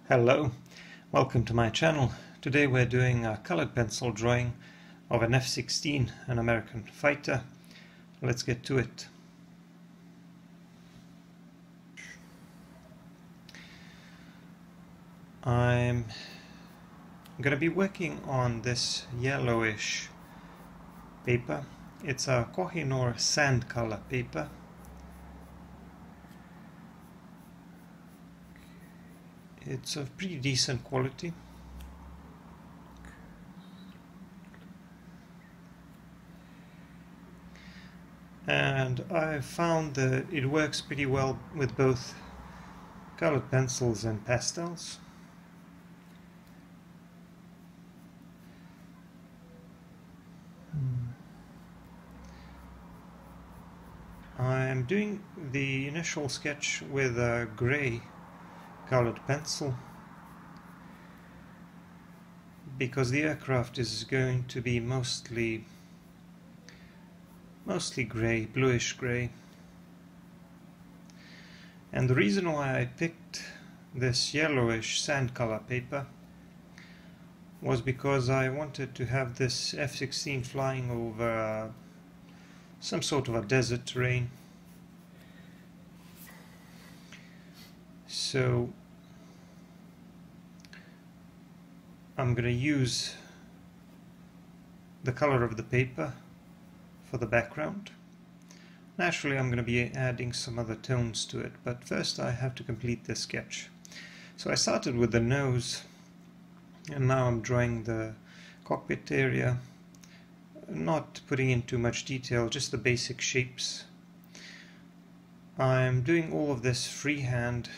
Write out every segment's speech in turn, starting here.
Hello, welcome to my channel. Today we're doing a colored pencil drawing of an F-16, an American fighter. Let's get to it. I'm going to be working on this yellowish paper. It's a Kohinoor sand color paper. It's of pretty decent quality. And I found that it works pretty well with both colored pencils and pastels. I'm doing the initial sketch with a grey colored pencil because the aircraft is going to be mostly grey, bluish grey. And the reason why I picked this yellowish sand color paper was because I wanted to have this F-16 flying over some sort of a desert terrain. So I'm going to use the color of the paper for the background. Naturally I'm going to be adding some other tones to it, but first I have to complete this sketch. So I started with the nose, and now I'm drawing the cockpit area, not putting in too much detail, just the basic shapes. I'm doing all of this freehand,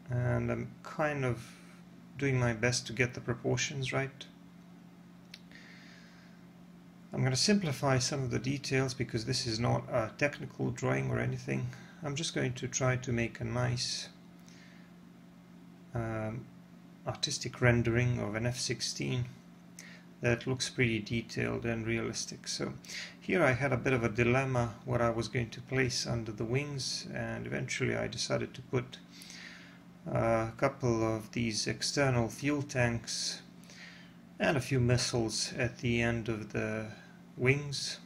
and I'm kind of doing my best to get the proportions right. I'm going to simplify some of the details because this is not a technical drawing or anything. I'm just going to try to make a nice artistic rendering of an F-16 that looks pretty detailed and realistic. So here I had a bit of a dilemma what I was going to place under the wings, and eventually I decided to put a couple of these external fuel tanks and a few missiles at the end of the wings.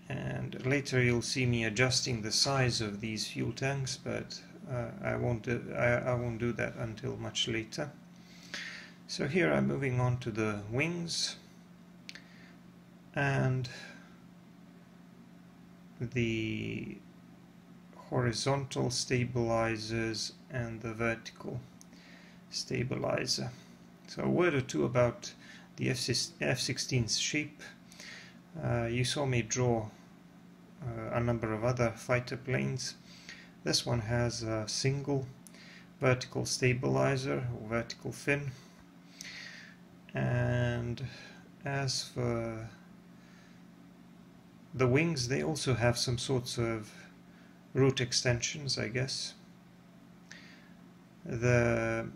And later you'll see me adjusting the size of these fuel tanks, but I won't do that until much later. So here I'm moving on to the wings and the horizontal stabilizers and the vertical stabilizer. So a word or two about the F-16's shape. You saw me draw a number of other fighter planes. This one has a single vertical stabilizer or vertical fin. And as for the wings, they also have some sorts of root extensions, I guess. The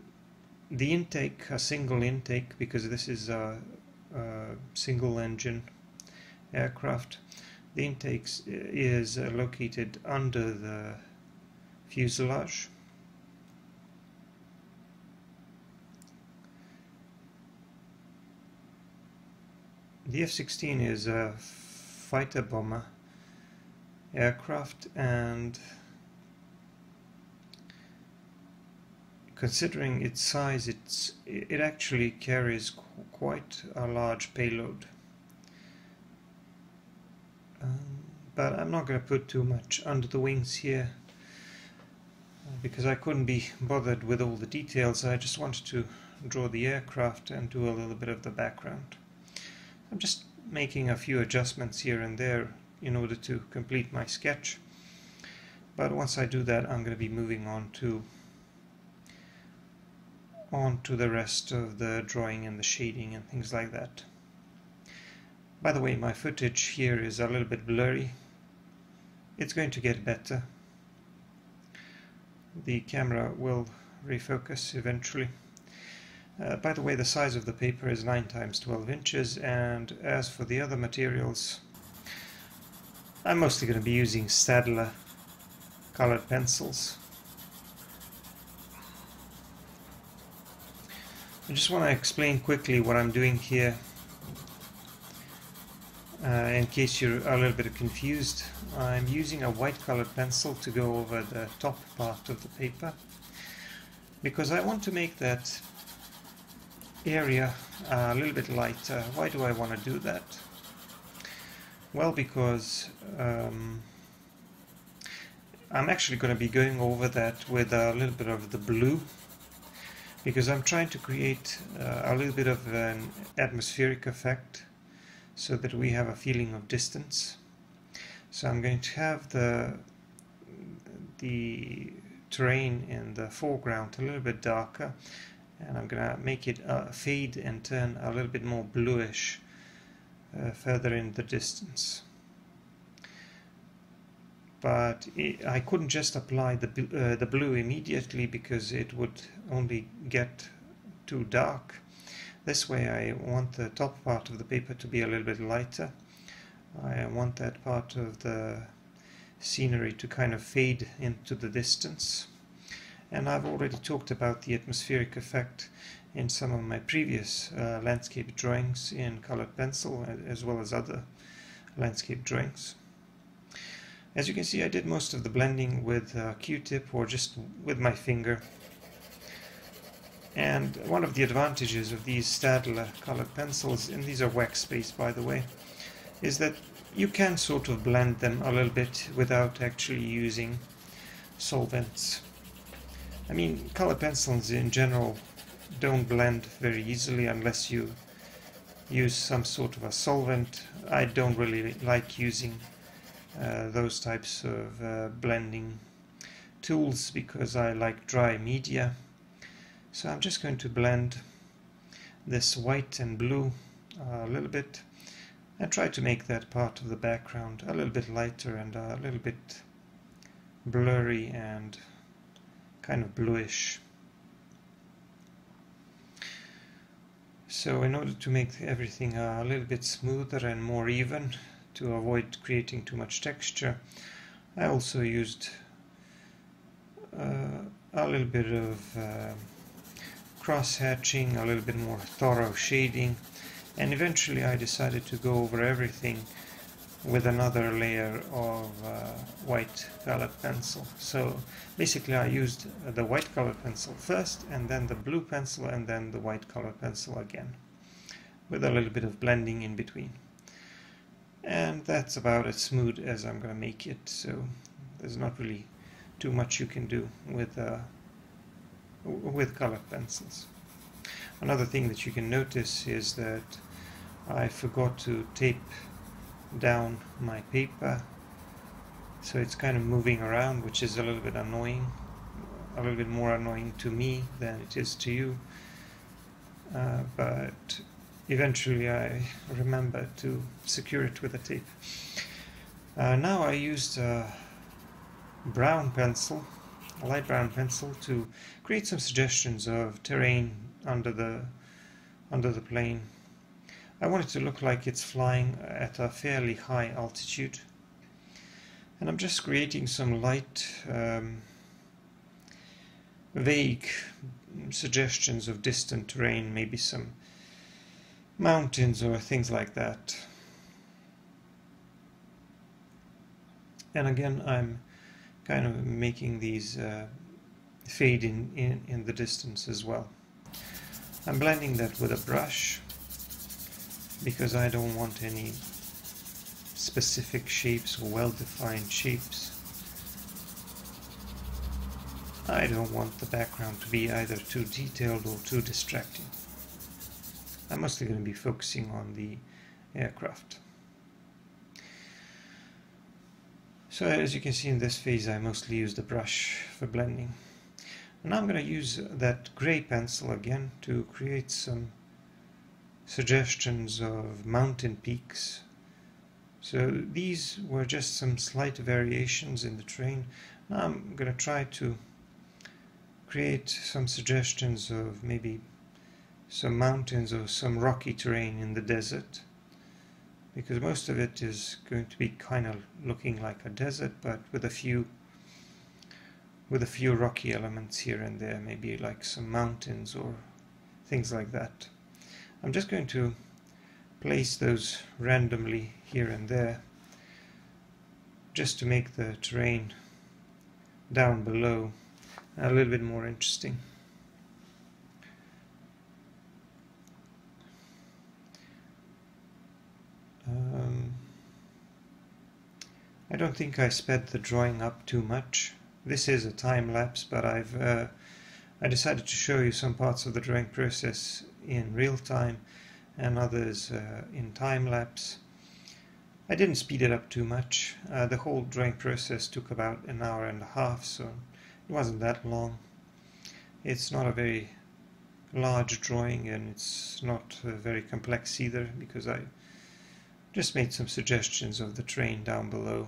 intake, a single intake, because this is a single engine aircraft. The intake is located under the fuselage. The F-16 is a fighter bomber aircraft, and considering its size, it actually carries quite a large payload. But I'm not going to put too much under the wings here because I couldn't be bothered with all the details. I just wanted to draw the aircraft and do a little bit of the background. I'm just making a few adjustments here and there in order to complete my sketch. But once I do that, I'm going to be moving on to the rest of the drawing and the shading and things like that. By the way, my footage here is a little bit blurry. It's going to get better. The camera will refocus eventually. By the way, the size of the paper is 9 × 12 inches, and as for the other materials, I'm mostly going to be using Staedtler colored pencils. I just want to explain quickly what I'm doing here in case you're a little bit confused. I'm using a white colored pencil to go over the top part of the paper because I want to make that area a little bit lighter. Why do I want to do that? Well, because I'm actually going to be going over that with a little bit of the blue, because I'm trying to create a little bit of an atmospheric effect so that we have a feeling of distance. So I'm going to have the terrain in the foreground a little bit darker, and I'm going to make it fade and turn a little bit more bluish further in the distance. But I couldn't just apply the blue immediately because it would only get too dark. This way I want the top part of the paper to be a little bit lighter. I want that part of the scenery to kind of fade into the distance. And I've already talked about the atmospheric effect in some of my previous landscape drawings in colored pencil, as well as other landscape drawings. As you can see, I did most of the blending with a Q-tip or just with my finger. And one of the advantages of these Staedtler colored pencils, and these are wax-based by the way, is that you can sort of blend them a little bit without actually using solvents. I mean, colored pencils in general don't blend very easily unless you use some sort of a solvent. I don't really like using those types of blending tools because I like dry media. So I'm just going to blend this white and blue a little bit and try to make that part of the background a little bit lighter and a little bit blurry and kind of bluish. So in order to make everything a little bit smoother and more even, to avoid creating too much texture, I also used a little bit of cross-hatching, a little bit more thorough shading, and eventually I decided to go over everything with another layer of white colored pencil. So basically I used the white colored pencil first, and then the blue pencil, and then the white colored pencil again, with a little bit of blending in between. And that's about as smooth as I'm going to make it, so there's not really too much you can do with colored pencils. Another thing that you can notice is that I forgot to tape down my paper, so it's kind of moving around, which is a little bit annoying, a little bit more annoying to me than it is to you, but eventually I remember to secure it with a tape. Now I used a brown pencil, a light brown pencil, to create some suggestions of terrain under the plane. I want it to look like it's flying at a fairly high altitude, and I'm just creating some light, vague suggestions of distant terrain, maybe some mountains or things like that. And again, I'm kind of making these fade in the distance as well. I'm blending that with a brush because I don't want any specific shapes or well-defined shapes. I don't want the background to be either too detailed or too distracting. I'm mostly going to be focusing on the aircraft. So as you can see in this phase, I mostly use the brush for blending. And now I'm going to use that gray pencil again to create some suggestions of mountain peaks. So these were just some slight variations in the terrain. Now I'm going to try to create some suggestions of maybe some mountains or some rocky terrain in the desert, because most of it is going to be kind of looking like a desert, but with a few rocky elements here and there, maybe like some mountains or things like that. I'm just going to place those randomly here and there just to make the terrain down below a little bit more interesting. I don't think I sped the drawing up too much. This is a time lapse, but I decided to show you some parts of the drawing process in real time and others in time lapse. I didn't speed it up too much. The whole drawing process took about an hour and a half, so it wasn't that long. It's not a very large drawing, and it's not very complex either, because I just made some suggestions of the terrain down below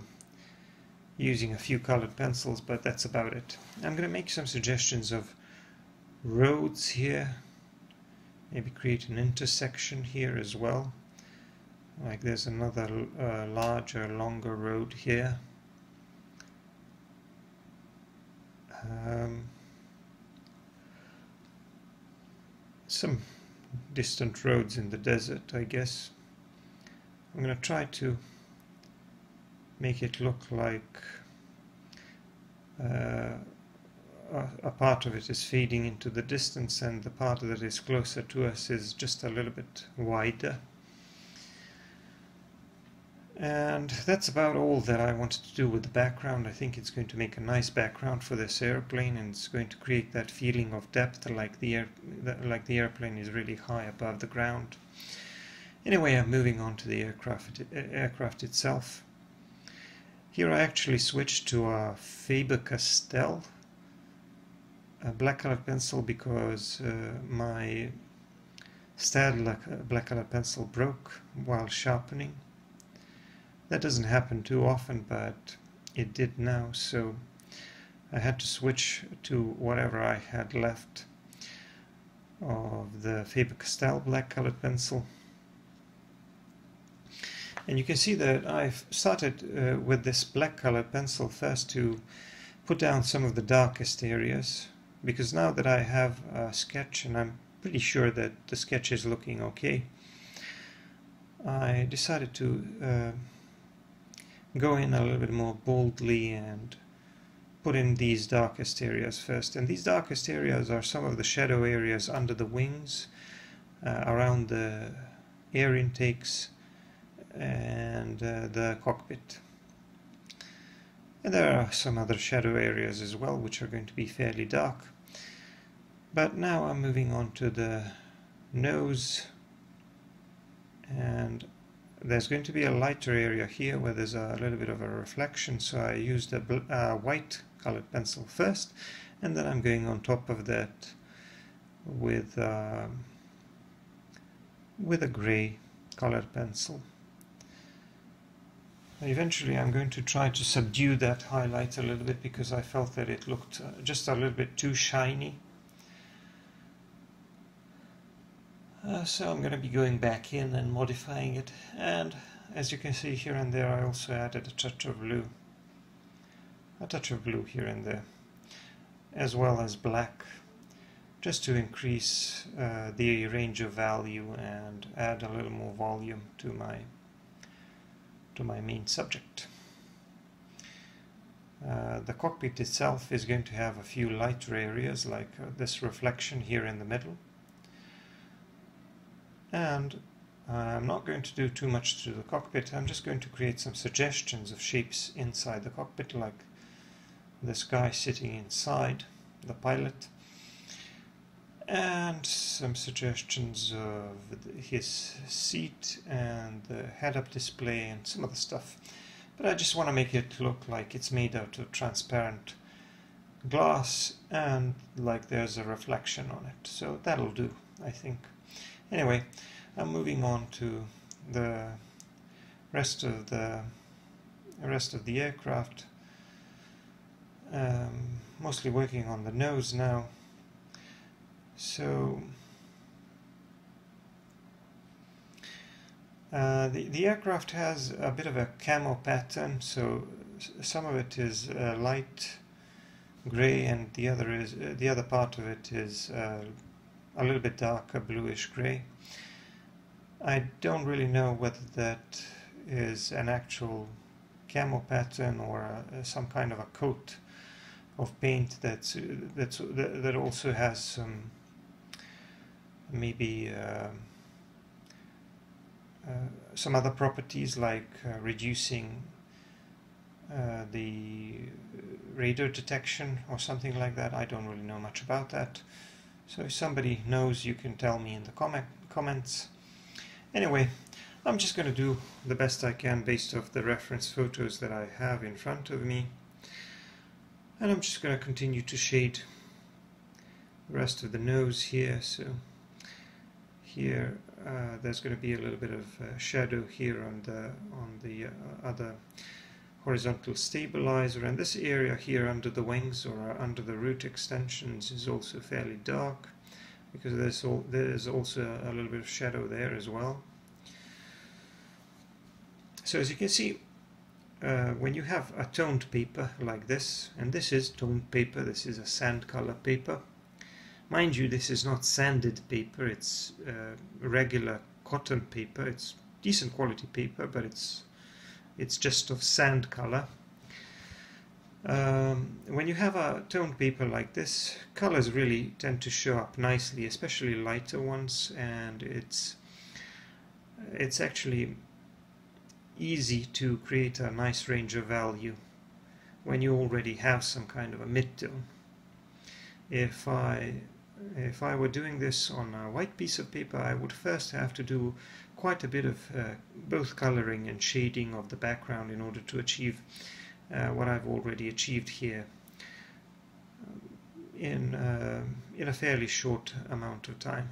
using a few colored pencils, but that's about it. I'm going to make some suggestions of roads here, maybe create an intersection here as well, like there's another larger, longer road here. Some distant roads in the desert, I guess. I'm going to try to make it look like a part of it is fading into the distance and the part that is closer to us is just a little bit wider. And that's about all that I wanted to do with the background. I think it's going to make a nice background for this airplane, and it's going to create that feeling of depth, like the airplane is really high above the ground. Anyway, I'm moving on to the aircraft itself. Here I actually switched to a Faber-Castell, a black colored pencil, because my Stadler black colored pencil broke while sharpening. That doesn't happen too often, but it did now, so I had to switch to whatever I had left of the Faber-Castell black colored pencil. And you can see that I've started with this black colored pencil first to put down some of the darkest areas, because now that I have a sketch and I'm pretty sure that the sketch is looking okay, I decided to go in a little bit more boldly and put in these darkest areas first. And these darkest areas are some of the shadow areas under the wings, around the air intakes, and the cockpit. And there are some other shadow areas as well, which are going to be fairly dark. But now I'm moving on to the nose, and there's going to be a lighter area here where there's a little bit of a reflection, so I used a white colored pencil first, and then I'm going on top of that with a gray colored pencil. Eventually I'm going to try to subdue that highlight a little bit, because I felt that it looked just a little bit too shiny. So I'm going to be going back in and modifying it, and as you can see here and there, I also added a touch of blue here and there, as well as black, just to increase the range of value and add a little more volume to my main subject. The cockpit itself is going to have a few lighter areas, like this reflection here in the middle. And I'm not going to do too much to the cockpit. I'm just going to create some suggestions of shapes inside the cockpit, like this guy sitting inside, the pilot, and some suggestions of his seat and the head-up display and some other stuff. But I just want to make it look like it's made out of transparent glass and like there's a reflection on it. So that'll do, I think. Anyway, I'm moving on to the rest of the aircraft. Mostly working on the nose now. So the aircraft has a bit of a camo pattern. So some of it is light gray, and the other part of it is a little bit darker bluish grey. I don't really know whether that is an actual camo pattern or some kind of a coat of paint that also has some maybe some other properties like reducing the radar detection or something like that. I don't really know much about that. So if somebody knows, you can tell me in the comments. Anyway, I'm just going to do the best I can based off the reference photos that I have in front of me. And I'm just going to continue to shade the rest of the nose here. So here there's going to be a little bit of shadow here on the other horizontal stabilizer, and this area here under the wings or under the root extensions is also fairly dark because there's also a little bit of shadow there as well. So as you can see, when you have a toned paper like this, and this is toned paper, this is a sand color paper. Mind you, this is not sanded paper, it's regular cotton paper. It's decent quality paper, but it's just of sand color. When you have a toned paper like this, colors really tend to show up nicely, especially lighter ones, and it's actually easy to create a nice range of value when you already have some kind of a mid-tone. If I were doing this on a white piece of paper, I would first have to do quite a bit of both coloring and shading of the background in order to achieve what I've already achieved here in a fairly short amount of time.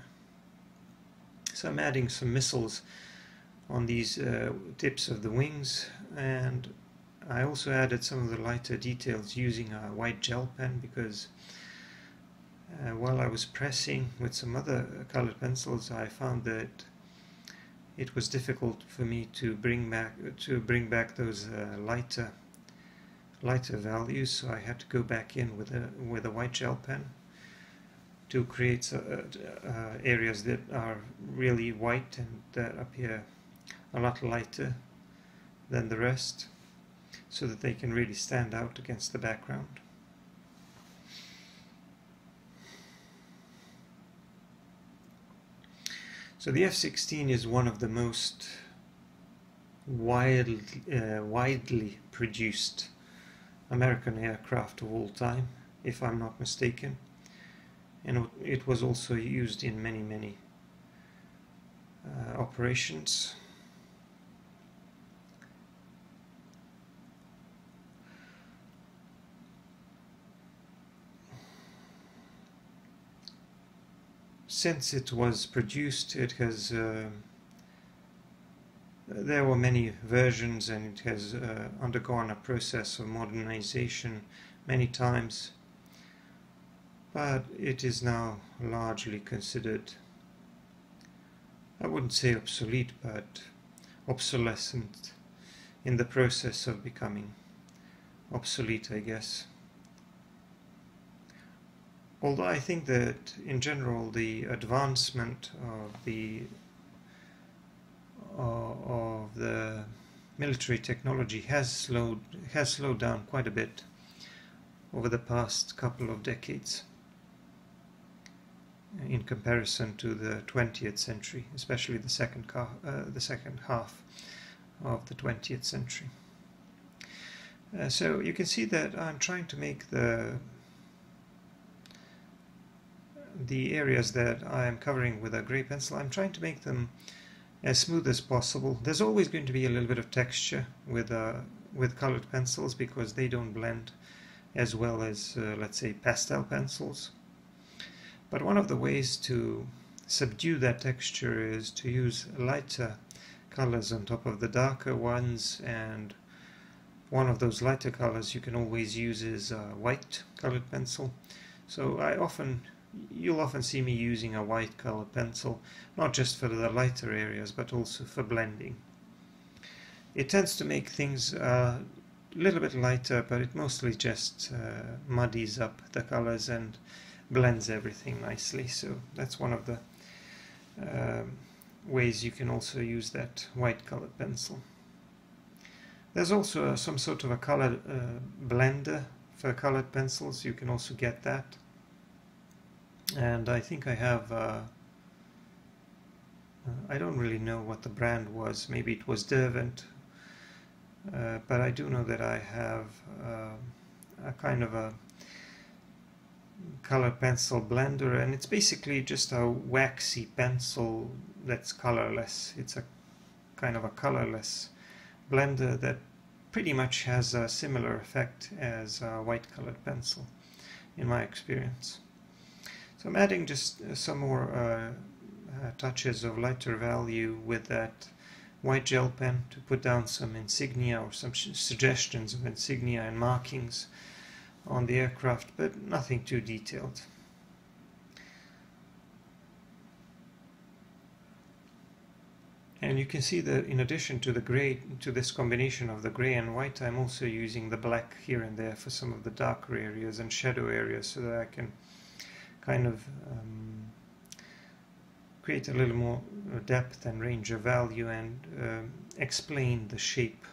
So I'm adding some missiles on these tips of the wings, and I also added some of the lighter details using a white gel pen because while I was pressing with some other colored pencils, I found that it was difficult for me to bring back those lighter values, so I had to go back in with a white gel pen to create areas that are really white and that appear a lot lighter than the rest, so that they can really stand out against the background. So the F-16 is one of the most widely produced American aircraft of all time, if I'm not mistaken, and it was also used in many operations. Since it was produced, it has there were many versions, and it has undergone a process of modernization many times, but it is now largely considered, I wouldn't say obsolete, but obsolescent, in the process of becoming obsolete, I guess. Although I think that in general the advancement of the military technology has slowed down quite a bit over the past couple of decades in comparison to the 20th century, especially the second half of the 20th century. So you can see that I'm trying to make the areas that I am covering with a grey pencil, I'm trying to make them as smooth as possible. There's always going to be a little bit of texture with colored pencils because they don't blend as well as let's say pastel pencils. But one of the ways to subdue that texture is to use lighter colors on top of the darker ones, and one of those lighter colors you can always use is a white colored pencil. So you'll often see me using a white colored pencil, not just for the lighter areas but also for blending. It tends to make things a little bit lighter, but it mostly just muddies up the colors and blends everything nicely. So that's one of the ways you can also use that white colored pencil. There's also some sort of a color blender for colored pencils. You can also get that. And I think I have, I don't really know what the brand was. Maybe it was Derwent. But I do know that I have a kind of a color pencil blender, and it's basically just a waxy pencil that's colorless. It's a kind of a colorless blender that pretty much has a similar effect as a white colored pencil in my experience. So I'm adding just some more touches of lighter value with that white gel pen to put down some insignia or some suggestions of insignia and markings on the aircraft, but nothing too detailed. And you can see that in addition to the gray, to this combination of the gray and white, I'm also using the black here and there for some of the darker areas and shadow areas, so that I can kind of create a little more depth and range of value and explain the shape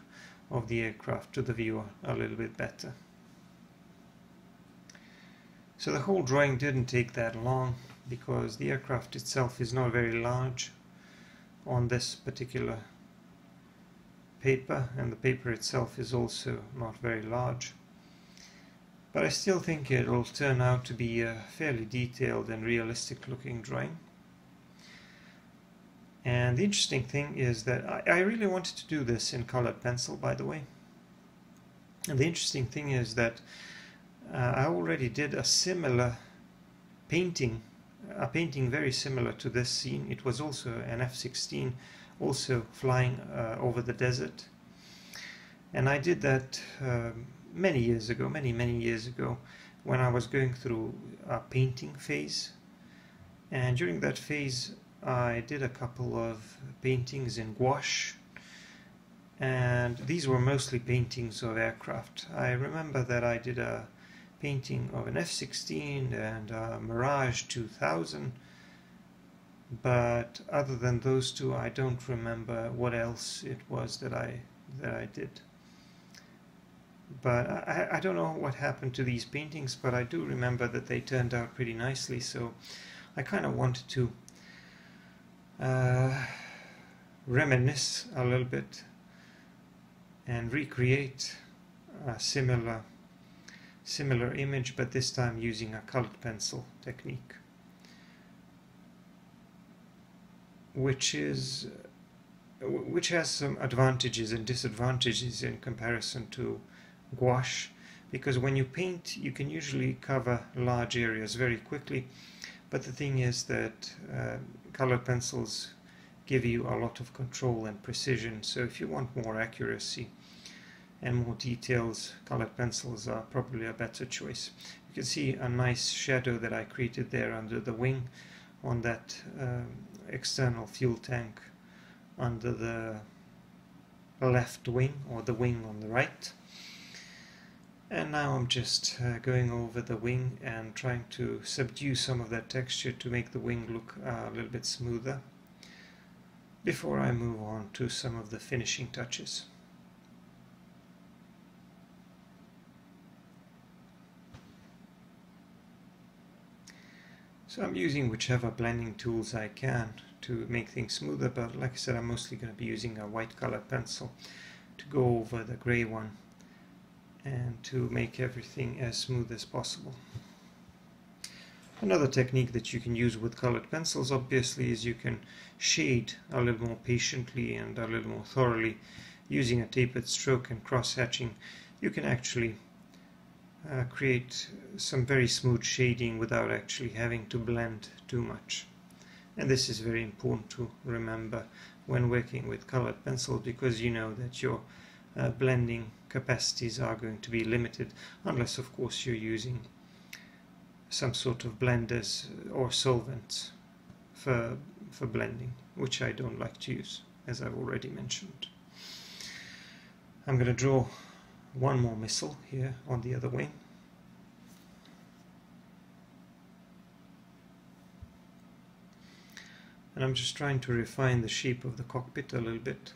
of the aircraft to the viewer a little bit better. So the whole drawing didn't take that long because the aircraft itself is not very large on this particular paper, and the paper itself is also not very large. But I still think it will turn out to be a fairly detailed and realistic looking drawing. And the interesting thing is that I really wanted to do this in colored pencil, by the way. And the interesting thing is that I already did a similar painting, a painting very similar to this scene. It was also an F-16, also flying over the desert. And I did that many years ago, many years ago, when I was going through a painting phase. And during that phase I did a couple of paintings in gouache, and these were mostly paintings of aircraft. I remember that I did a painting of an F-16 and a Mirage 2000, but other than those two I don't remember what else it was that I did. But I don't know what happened to these paintings, but I do remember that they turned out pretty nicely, so I kind of wanted to reminisce a little bit and recreate a similar image, but this time using a colored pencil technique, which has some advantages and disadvantages in comparison to gouache, because when you paint you can usually cover large areas very quickly, but the thing is that colored pencils give you a lot of control and precision, so if you want more accuracy and more details, colored pencils are probably a better choice. You can see a nice shadow that I created there under the wing on that external fuel tank under the left wing, or the wing on the right. And now I'm just going over the wing and trying to subdue some of that texture to make the wing look a little bit smoother before I move on to some of the finishing touches. So I'm using whichever blending tools I can to make things smoother, but like I said, I'm mostly going to be using a white colored pencil to go over the gray one and to make everything as smooth as possible. Another technique that you can use with colored pencils obviously is you can shade a little more patiently and a little more thoroughly using a tapered stroke and cross-hatching. You can actually create some very smooth shading without actually having to blend too much. And this is very important to remember when working with colored pencils, because you know that your blending capacities are going to be limited, unless of course you're using some sort of blenders or solvents for blending, which I don't like to use, as I've already mentioned. I'm going to draw one more missile here on the other wing. and I'm just trying to refine the shape of the cockpit a little bit.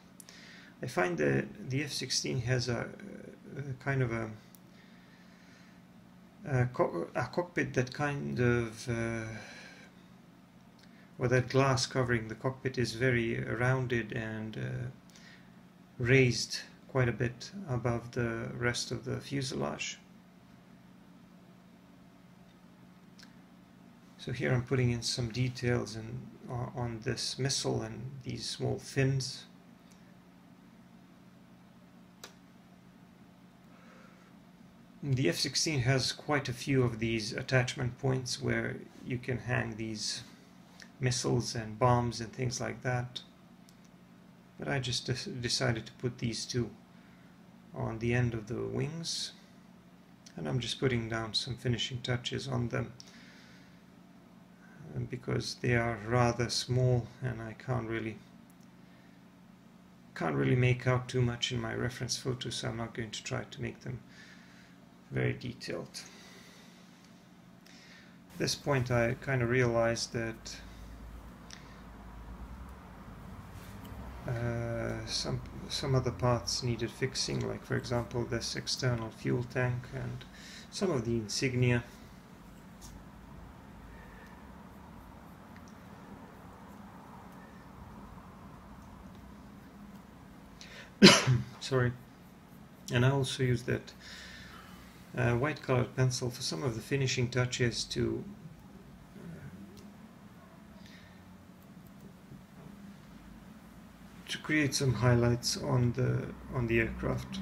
I find that the F-16 has a kind of a cockpit that kind of well, that glass covering the cockpit is very rounded and raised quite a bit above the rest of the fuselage. So here I'm putting in some details on this missile and these small fins. The F-16 has quite a few of these attachment points where you can hang these missiles and bombs and things like that. But I just decided to put these two on the end of the wings, and I'm just putting down some finishing touches on them because they are rather small and I can't really make out too much in my reference photo, so I'm not going to try to make them very detailed. At this point I kind of realized that some other parts needed fixing, like for example this external fuel tank and some of the insignia. Sorry. And I also used that white colored pencil for some of the finishing touches to create some highlights on the aircraft.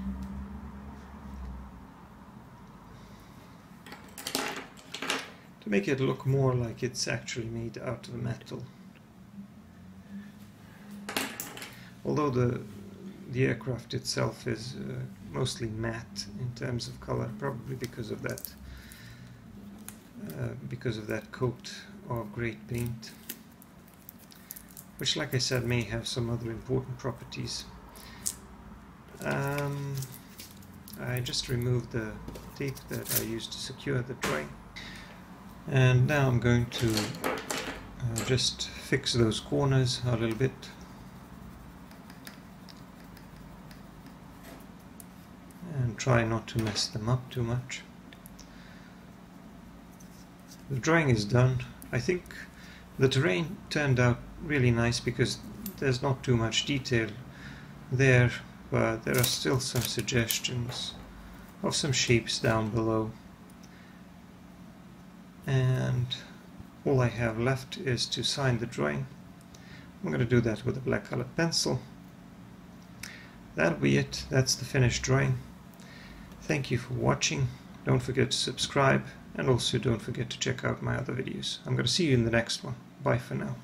To make it look more like it's actually made out of metal. Although the aircraft itself is mostly matte in terms of color, probably because of that coat of great paint, which, like I said, may have some other important properties. I just removed the tape that I used to secure the drawing, and now I'm going to just fix those corners a little bit. And try not to mess them up too much. The drawing is done. I think the terrain turned out really nice because there's not too much detail there, but there are still some suggestions of some shapes down below. And all I have left is to sign the drawing. I'm going to do that with a black colored pencil. That'll be it. That's the finished drawing. Thank you for watching. Don't forget to subscribe, and also don't forget to check out my other videos. I'm going to see you in the next one. Bye for now.